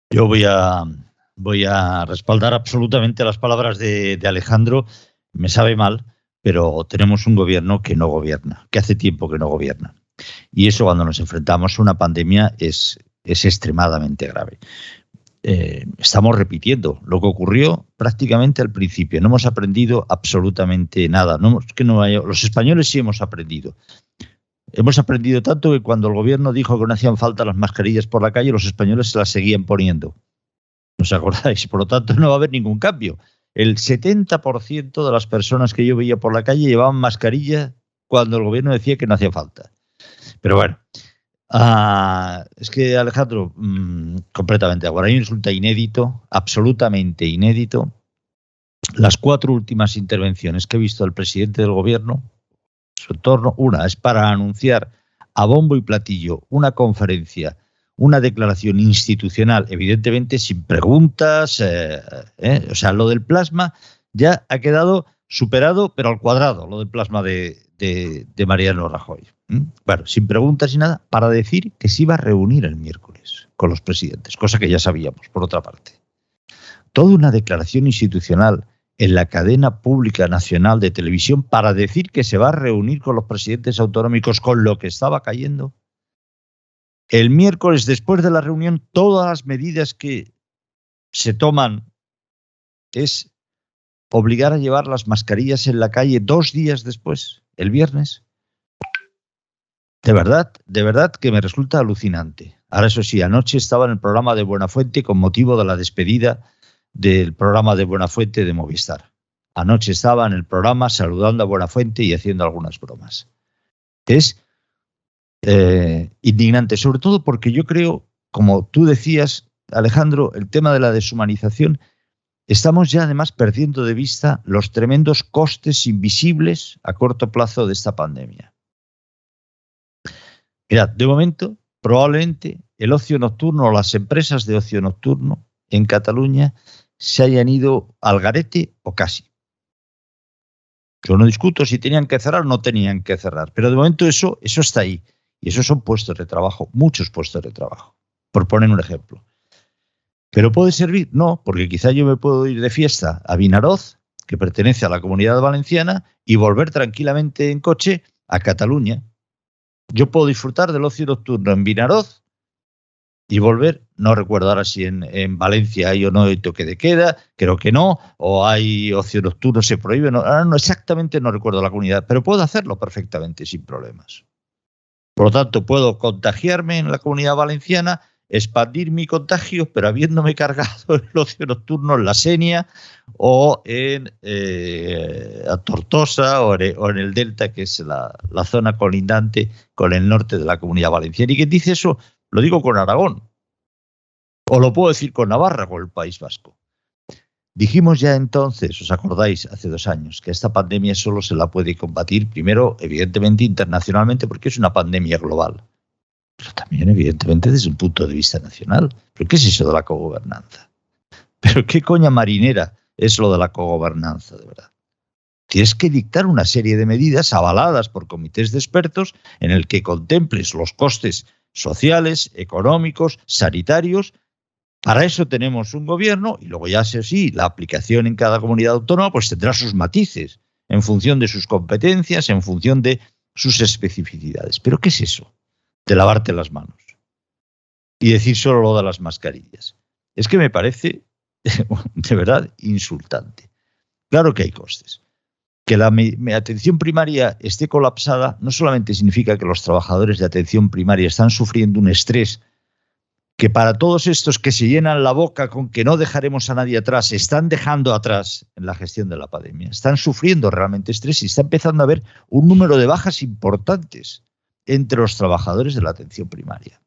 Yo voy a respaldar absolutamente las palabras de Alejandro. Me sabe mal, pero tenemos un gobierno que no gobierna, que hace tiempo que no gobierna. Y eso, cuando nos enfrentamos a una pandemia, es extremadamente grave. Estamos repitiendo lo que ocurrió prácticamente al principio. No hemos aprendido absolutamente nada. Los españoles sí hemos aprendido. Hemos aprendido tanto que cuando el gobierno dijo que no hacían falta las mascarillas por la calle, los españoles se las seguían poniendo. ¿No os acordáis? Por lo tanto, no va a haber ningún cambio. El 70% de las personas que yo veía por la calle llevaban mascarilla cuando el gobierno decía que no hacía falta. Pero bueno, es que Alejandro, completamente de acuerdo. A mí me resulta inédito, absolutamente inédito, las 4 últimas intervenciones que he visto del presidente del gobierno, su entorno. Una es para anunciar a bombo y platillo una conferencia, una declaración institucional, evidentemente sin preguntas, o sea, lo del plasma ya ha quedado superado, pero al cuadrado, lo del plasma de Mariano Rajoy. Bueno, sin preguntas y nada, para decir que se iba a reunir el miércoles con los presidentes, cosa que ya sabíamos, por otra parte. Toda una declaración institucional en la cadena pública nacional de televisión para decir que se va a reunir con los presidentes autonómicos con lo que estaba cayendo. El miércoles, después de la reunión, todas las medidas que se toman es obligar a llevar las mascarillas en la calle 2 días después, el viernes. De verdad que me resulta alucinante. Ahora, eso sí, anoche estaba en el programa de Buenafuente con motivo de la despedida del programa de Buenafuente de Movistar. Anoche estaba en el programa saludando a Buenafuente y haciendo algunas bromas. Es indignante, sobre todo porque yo creo, como tú decías, Alejandro, el tema de la deshumanización, estamos ya además perdiendo de vista los tremendos costes invisibles a corto plazo de esta pandemia. Mirad, de momento, probablemente el ocio nocturno o las empresas de ocio nocturno en Cataluña se hayan ido al garete o casi. Yo no discuto si tenían que cerrar o no tenían que cerrar, pero de momento eso está ahí. Y esos son puestos de trabajo, muchos puestos de trabajo, por poner un ejemplo. ¿Pero puede servir? No, porque quizá yo me puedo ir de fiesta a Vinaroz, que pertenece a la Comunidad Valenciana, y volver tranquilamente en coche a Cataluña. Yo puedo disfrutar del ocio nocturno en Vinaroz y volver, no recuerdo ahora si en Valencia hay o no hay toque de queda, creo que no, o hay ocio nocturno, se prohíbe, no, ahora no exactamente no recuerdo la comunidad, pero puedo hacerlo perfectamente sin problemas. Por lo tanto, puedo contagiarme en la Comunidad Valenciana, expandir mi contagio, pero habiéndome cargado el ocio nocturno en la Senia o en a Tortosa o en el Delta, que es la zona colindante con el norte de la Comunidad Valenciana. ¿Y quien dice eso? Lo digo con Aragón. O lo puedo decir con Navarra, con el País Vasco. Dijimos ya entonces, ¿os acordáis? Hace 2 años, que esta pandemia solo se la puede combatir, primero, evidentemente, internacionalmente, porque es una pandemia global. pero también, evidentemente, desde un punto de vista nacional. ¿Pero qué es eso de la cogobernanza? ¿Pero qué coña marinera es lo de la cogobernanza, de verdad? Tienes que dictar una serie de medidas avaladas por comités de expertos en el que contemples los costes sociales, económicos, sanitarios. Para eso tenemos un gobierno y luego ya sí, la aplicación en cada comunidad autónoma pues tendrá sus matices en función de sus competencias, en función de sus especificidades. ¿Pero qué es eso de lavarte las manos y decir solo lo de las mascarillas? Es que me parece de verdad insultante. Claro que hay costes. Que la atención primaria esté colapsada no solamente significa que los trabajadores de atención primaria están sufriendo un estrés que para todos estos que se llenan la boca con que no dejaremos a nadie atrás, están dejando atrás en la gestión de la pandemia. Están sufriendo realmente estrés y está empezando a haber un número de bajas importantes entre los trabajadores de la atención primaria,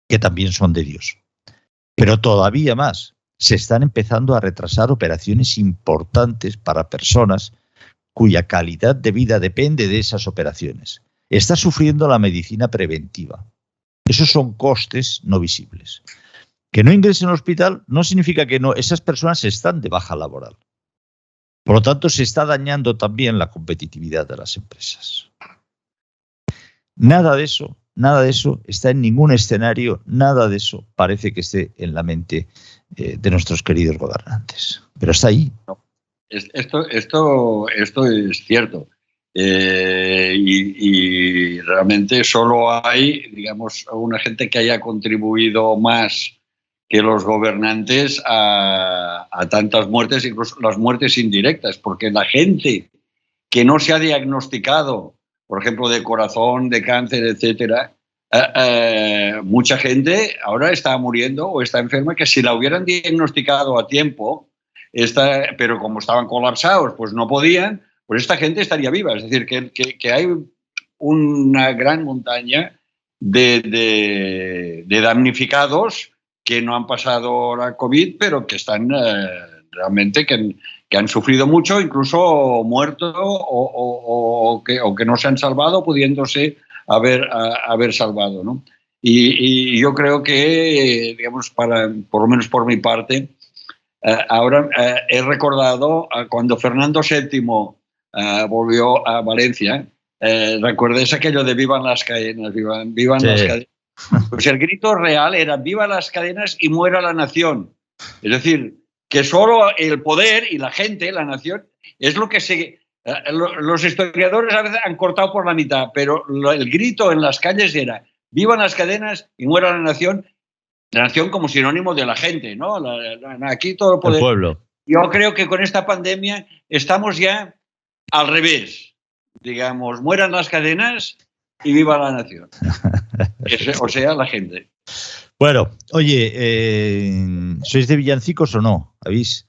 que también son de Dios. Pero todavía más. Se están empezando a retrasar operaciones importantes para personas cuya calidad de vida depende de esas operaciones. Está sufriendo la medicina preventiva. Esos son costes no visibles. Que no ingresen al hospital no significa que no. Esas personas están de baja laboral. Por lo tanto, se está dañando también la competitividad de las empresas. Nada de eso está en ningún escenario, nada de eso parece que esté en la mente de nuestros queridos gobernantes. Pero está ahí. Esto es cierto. Y realmente solo hay, digamos, una gente que haya contribuido más que los gobernantes a tantas muertes, incluso las muertes indirectas, porque la gente que no se ha diagnosticado, por ejemplo, de corazón, de cáncer, etcétera, mucha gente ahora está muriendo o está enferma que si la hubieran diagnosticado a tiempo, pero como estaban colapsados, pues no podían, pues esta gente estaría viva. Es decir, que hay una gran montaña de damnificados que no han pasado la COVID, pero que están realmente que han sufrido mucho, incluso muerto o que no se han salvado, pudiéndose haber salvado, ¿no? Y yo creo que, digamos, por lo menos por mi parte, ahora he recordado cuando Fernando VII volvió a Valencia, ¿recordáis aquello de vivan las cadenas, vivan sí. Las cadenas? Pues el grito real era viva las cadenas y muera la nación. Es decir, que solo el poder y la gente, la nación, es lo que los historiadores a veces han cortado por la mitad, pero el grito en las calles era vivan las cadenas y muera la nación como sinónimo de la gente, ¿no? Aquí todo el poder. El pueblo. Yo creo que con esta pandemia estamos ya al revés. Digamos, mueran las cadenas y viva la nación. O sea, la gente. Bueno, oye, ¿sois de villancicos o no? ¿Habéis?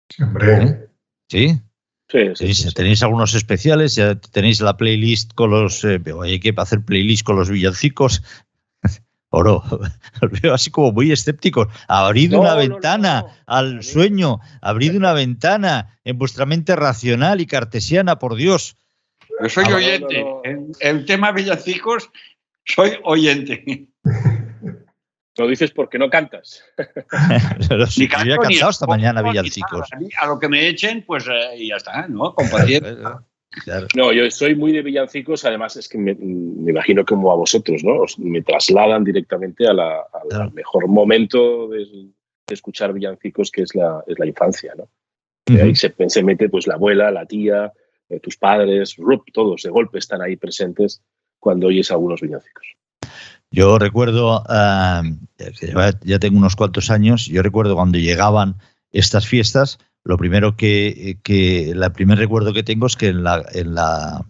Siempre. ¿Sí? Sí. ¿Tenéis algunos especiales? ¿Ya tenéis la playlist con los... hay que hacer playlist con los villancicos? ¿O no? Os veo así como muy escépticos. Abrid una ventana al sueño. Abrid una ventana en vuestra mente racional y cartesiana, por Dios. Yo soy oyente. En el tema villancicos, soy oyente. Lo dices porque no cantas. Yo había cantado esta mañana villancicos. A lo que me echen, pues y ya está, ¿no? Con paciencia. Claro. No, yo soy muy de villancicos, además es que me imagino como a vosotros, ¿no? Me trasladan directamente al mejor momento de escuchar villancicos, que es la infancia, ¿no? Uh-huh. Ahí se mete pues la abuela, la tía, tus padres, todos de golpe están ahí presentes cuando oyes algunos villancicos. Yo recuerdo, ya tengo unos cuantos años, yo recuerdo cuando llegaban estas fiestas, lo primero el primer recuerdo que tengo es que en la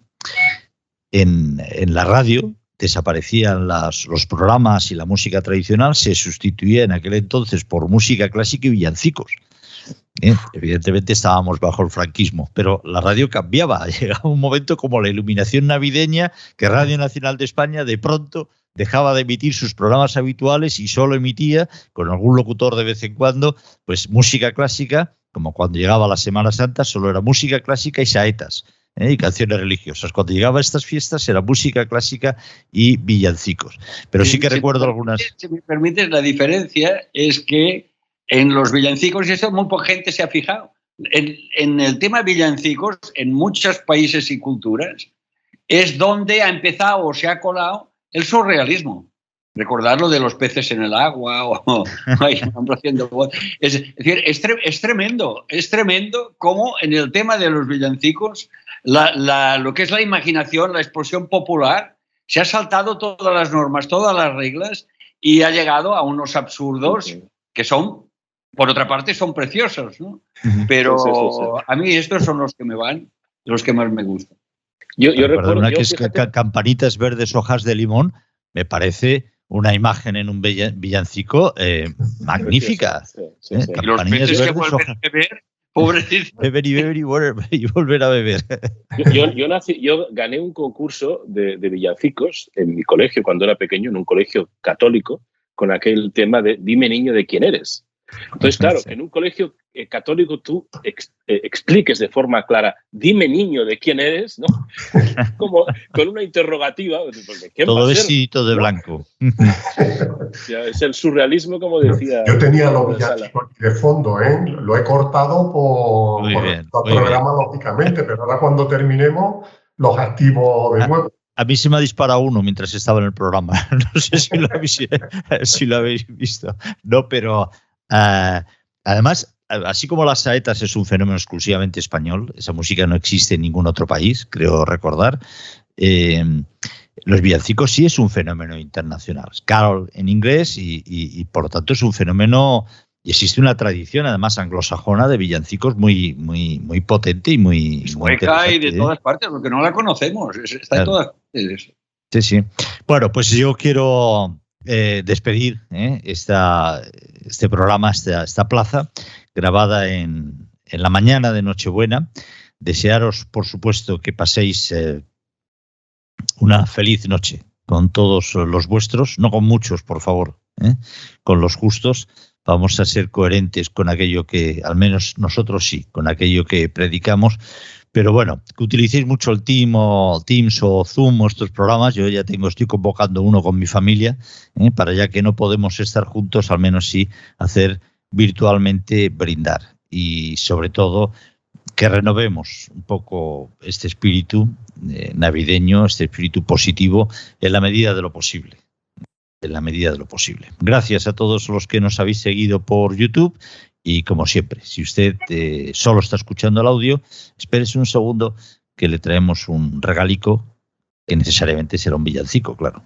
radio desaparecían los programas y la música tradicional, se sustituía en aquel entonces por música clásica y villancicos. Evidentemente estábamos bajo el franquismo, pero la radio cambiaba. Llegaba un momento como la iluminación navideña, que Radio Nacional de España de pronto dejaba de emitir sus programas habituales y solo emitía, con algún locutor de vez en cuando, pues música clásica, como cuando llegaba la Semana Santa, solo era música clásica y saetas. y canciones religiosas. Cuando llegaba a estas fiestas era música clásica y villancicos. Pero sí que recuerdo algunas... Si me permites, la diferencia es que en los villancicos, y eso muy poca gente se ha fijado, en el tema villancicos, en muchos países y culturas, es donde ha empezado o se ha colado el surrealismo. Recordar lo de los peces en el agua o es decir, es tremendo cómo en el tema de los villancicos lo que es la imaginación, la expresión popular, se ha saltado todas las normas, todas las reglas y ha llegado a unos absurdos que son, por otra parte, son preciosos, ¿no? Pero sí. A mí estos son los que me van, los que más me gustan. Yo recuerdo que es campanitas verdes, hojas de limón, me parece una imagen en un villancico magnífica. Sí. Y los peces que vuelven a beber, pobrecitos. Beber y volver a beber. Yo gané un concurso de villancicos en mi colegio cuando era pequeño, en un colegio católico, con aquel tema de dime niño de quién eres. Entonces, claro, que en un colegio católico tú expliques de forma clara, dime niño de quién eres, ¿no? Como con una interrogativa. Todo vestido de blanco. Es el surrealismo, como decía. Yo tenía los villancicos de fondo, lo he cortado por el programa, lógicamente, pero ahora cuando terminemos los activo de nuevo. A mí se me ha disparado uno mientras estaba en el programa. No sé si lo habéis visto. No, pero... además, así como las saetas es un fenómeno exclusivamente español, esa música no existe en ningún otro país, creo recordar, los villancicos sí es un fenómeno internacional. Es carol en inglés y por lo tanto es un fenómeno, y existe una tradición además anglosajona de villancicos muy potente y muy sueca y de todas partes, porque no la conocemos, está en todas partes. Sí. Bueno, pues yo quiero... despedir este programa, esta plaza, grabada en la mañana de Nochebuena. Desearos, por supuesto, que paséis una feliz noche con todos los vuestros, no con muchos, por favor, con los justos. Vamos a ser coherentes con aquello que, al menos nosotros sí, con aquello que predicamos. Pero bueno, que utilicéis mucho el Teams o Zoom o estos programas. Yo ya estoy convocando uno con mi familia, para ya que no podemos estar juntos, al menos sí hacer virtualmente brindar. Y sobre todo que renovemos un poco este espíritu navideño, este espíritu positivo en la medida de lo posible. Gracias a todos los que nos habéis seguido por YouTube. Y como siempre, si usted solo está escuchando el audio, espérese un segundo que le traemos un regalico que necesariamente será un villancico, claro.